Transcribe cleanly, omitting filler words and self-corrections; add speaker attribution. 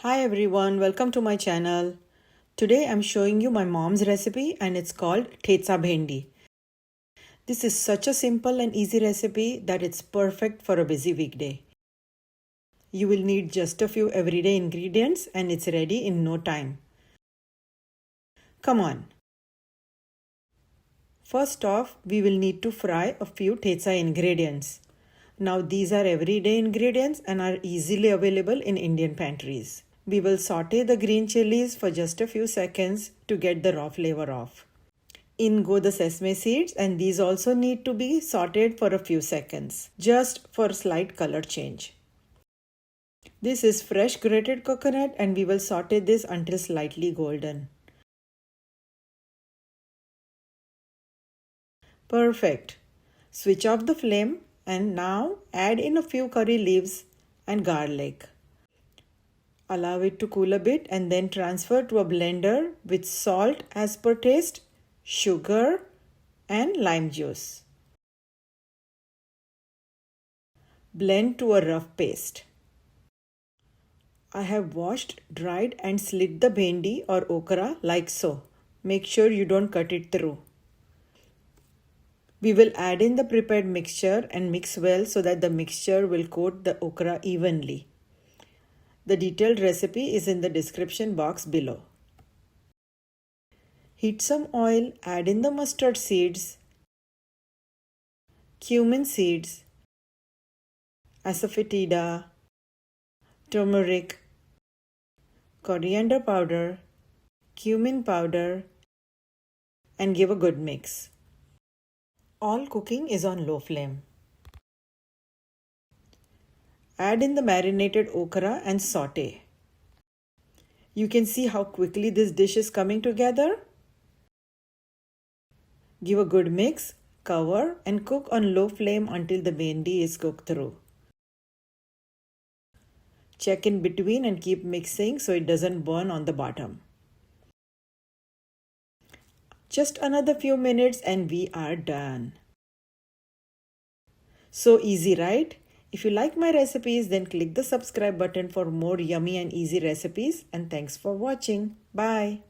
Speaker 1: Hi everyone, welcome to my channel. Today I'm showing you my mom's recipe and it's called Thecha Bhendi. This is such a simple and easy recipe that it's perfect for a busy weekday. You will need just a few everyday ingredients and it's ready in no time. Come on. First off, we will need to fry a few Thecha ingredients. Now these are everyday ingredients and are easily available in Indian pantries. We will saute the green chilies for just a few seconds to get the raw flavor off. In go the sesame seeds and these also need to be sauteed for a few seconds, just for slight color change. This is fresh grated coconut and we will saute this until slightly golden. Perfect. Switch off the flame and now add in a few curry leaves and garlic. Allow it to cool a bit and then transfer to a blender with salt as per taste, sugar and lime juice. Blend to a rough paste. I have washed, dried and slit the bhendi or okra like so. Make sure you don't cut it through. We will add in the prepared mixture and mix well so that the mixture will coat the okra evenly. The detailed recipe is in the description box below. Heat some oil, add in the mustard seeds, cumin seeds, asafetida, turmeric, coriander powder, cumin powder, and give a good mix. All cooking is on low flame. Add in the marinated okra and saute. You can see how quickly this dish is coming together. Give a good mix, cover and cook on low flame until the bhendi is cooked through. Check in between and keep mixing so it doesn't burn on the bottom. Just another few minutes and we are done. So easy, right? If you like my recipes, then click the subscribe button for more yummy and easy recipes. And thanks for watching. Bye.